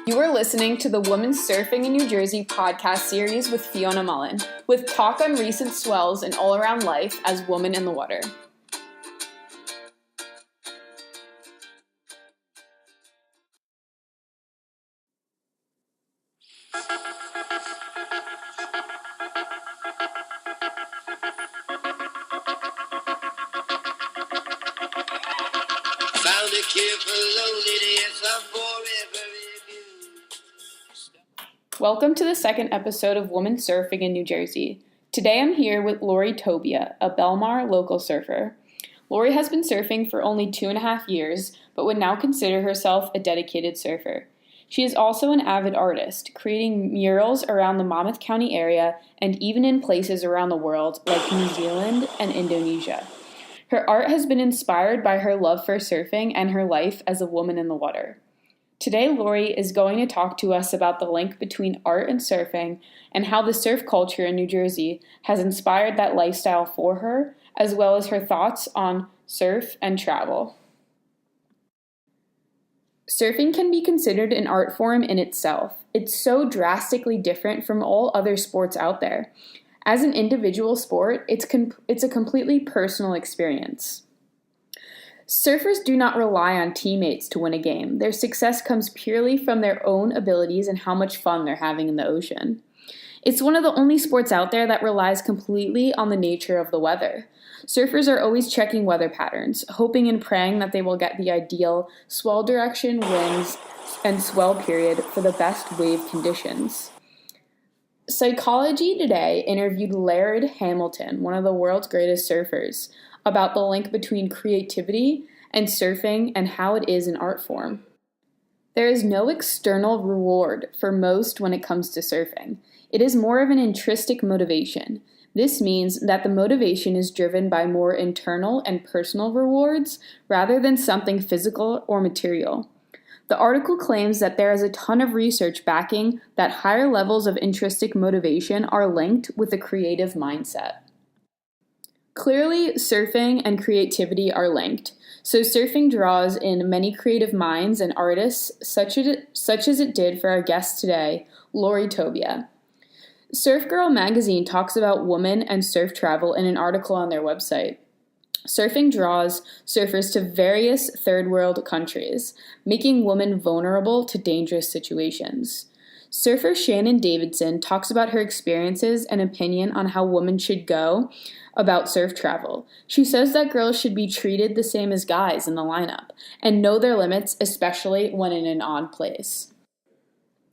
You are listening to the Women Surfing in New Jersey podcast series with Fiona Mullen, with talk on recent swells and all around life as women in the water. Found a cure for loneliness, I'm forever abused. Welcome to the second episode of Women Surfing in New Jersey. Today I'm here with Laurie Tobia, a Belmar local surfer. Laurie has been surfing for only 2.5 years, but would now consider herself a dedicated surfer. She is also an avid artist, creating murals around the Monmouth County area and even in places around the world like New Zealand and Indonesia. Her art has been inspired by her love for surfing and her life as a woman in the water. Today, Laurie is going to talk to us about the link between art and surfing and how the surf culture in New Jersey has inspired that lifestyle for her, as well as her thoughts on surf and travel. Surfing can be considered an art form in itself. It's so drastically different from all other sports out there. As an individual sport, it's a completely personal experience. Surfers do not rely on teammates to win a game. Their success comes purely from their own abilities and how much fun they're having in the ocean. It's one of the only sports out there that relies completely on the nature of the weather. Surfers are always checking weather patterns, hoping and praying that they will get the ideal swell direction, winds, and swell period for the best wave conditions. Psychology Today interviewed Laird Hamilton, one of the world's greatest surfers, about the link between creativity and surfing and how it is an art form. There is no external reward for most when it comes to surfing. It is more of an intrinsic motivation. This means that the motivation is driven by more internal and personal rewards rather than something physical or material. The article claims that there is a ton of research backing that higher levels of intrinsic motivation are linked with a creative mindset. Clearly, surfing and creativity are linked, so surfing draws in many creative minds and artists, such as it did for our guest today, Laurie Tobia. Surf Girl magazine talks about women and surf travel in an article on their website. Surfing draws surfers to various third world countries, making women vulnerable to dangerous situations. Surfer Shannon Davidson talks about her experiences and opinion on how women should go about surf travel. She says that girls should be treated the same as guys in the lineup and know their limits, especially when in an odd place.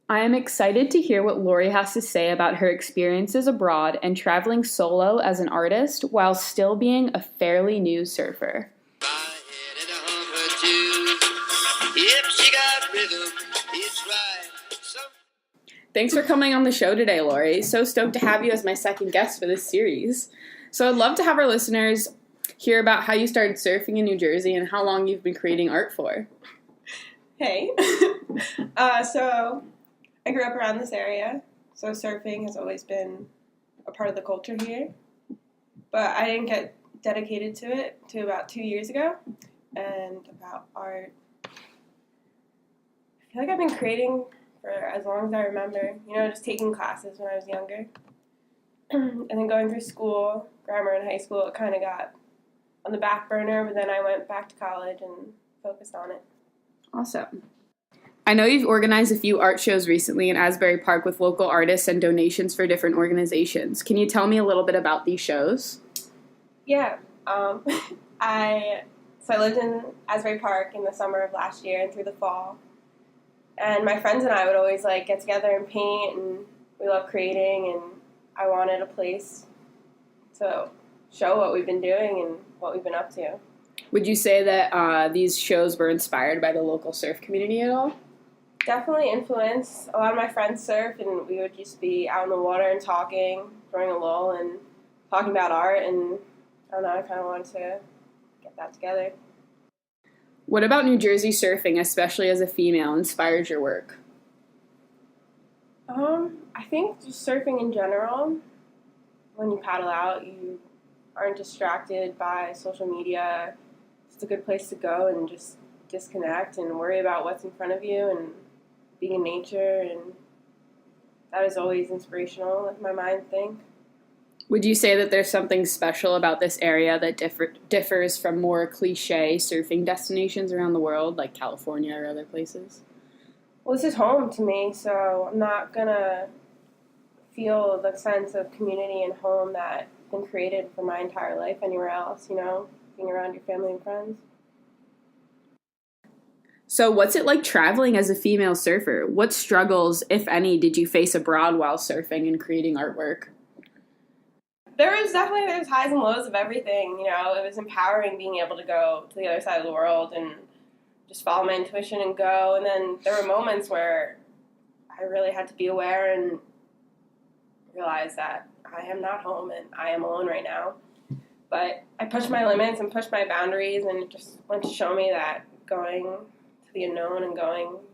I am excited to hear what Laurie has to say about her experiences abroad and traveling solo as an artist while still being a fairly new surfer. Thanks for coming on the show today, Laurie. So stoked to have you as my second guest for this series. So I'd love to have our listeners hear about how you started surfing in New Jersey and how long you've been creating art for. Hey. So I grew up around this area, so surfing has always been a part of the culture here. But I didn't get dedicated to it until about 2 years ago. And about art, I feel like I've been creating for as long as I remember. Just taking classes when I was younger. And then going through school, grammar in high school, it kind of got on the back burner, but then I went back to college and focused on it. Awesome. I know you've organized a few art shows recently in Asbury Park with local artists and donations for different organizations. Can you tell me a little bit about these shows? Yeah. I lived in Asbury Park in the summer of last year and through the fall. And my friends and I would always get together and paint, and we love creating, and I wanted a place to show what we've been doing and what we've been up to. Would you say that these shows were inspired by the local surf community at all? Definitely influenced. A lot of my friends surf, and we would just be out in the water and talking, throwing a lull, and talking about art, and I don't know, I kind of wanted to get that together. What about New Jersey surfing, especially as a female, inspired your work? I think just surfing in general, when you paddle out, you aren't distracted by social media. It's a good place to go and just disconnect and worry about what's in front of you and being in nature, and that is always inspirational if my mind think. Would you say that there's something special about this area that differs from more cliche surfing destinations around the world, like California or other places? Well, this is home to me, so I'm not gonna feel the sense of community and home that's been created for my entire life anywhere else, being around your family and friends. So, what's it like traveling as a female surfer? What struggles, if any, did you face abroad while surfing and creating artwork? There's highs and lows of everything. It was empowering being able to go to the other side of the world and just follow my intuition and go. And then there were moments where I really had to be aware and realize that I am not home and I am alone right now. But I pushed my limits and pushed my boundaries, and it just went to show me that going to the unknown and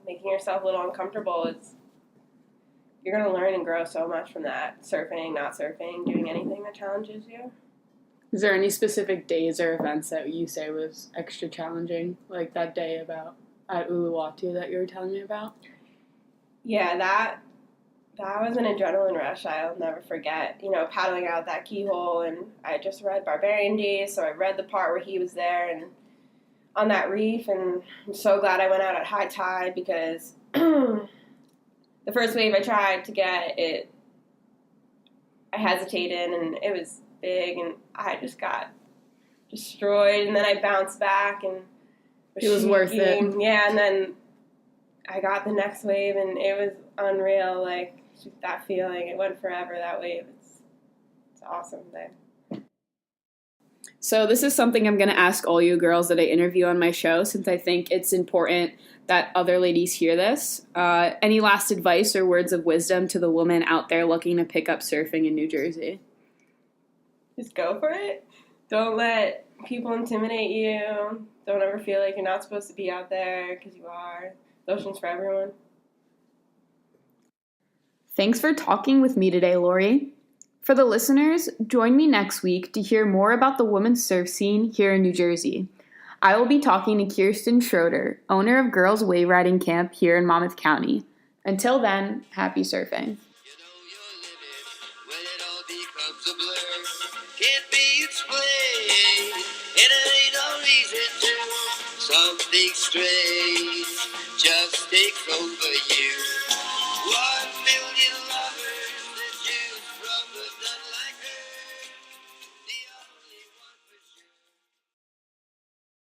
making yourself a little uncomfortable you're going to learn and grow so much from that. Surfing, not surfing, doing anything that challenges you. Is there any specific days or events that you say was extra challenging, like that day at Uluwatu that you were telling me about? Yeah, that was an adrenaline rush I'll never forget. Paddling out that keyhole, and I just read Barbarian Days, so I read the part where he was there and on that reef, and I'm so glad I went out at high tide because the first wave I tried to get it, I hesitated, and it was big, and I just got destroyed, and then I bounced back, and it was worth it. Yeah, and then I got the next wave, and it was unreal, like, that feeling. It went forever, that wave. It's awesome there. So this is something I'm going to ask all you girls that I interview on my show, since I think it's important that other ladies hear this. Any last advice or words of wisdom to the woman out there looking to pick up surfing in New Jersey? Just go for it. Don't let people intimidate you. Don't ever feel like you're not supposed to be out there, because you are. The ocean's for everyone. Thanks for talking with me today, Laurie. For the listeners, join me next week to hear more about the women's surf scene here in New Jersey. I will be talking to Kirsten Schroeder, owner of Girls Wave Riding Camp here in Monmouth County. Until then, happy surfing. You're living when it all becomes a blur. Can't be explained, and it ain't no reason to. Something strange just takes over you.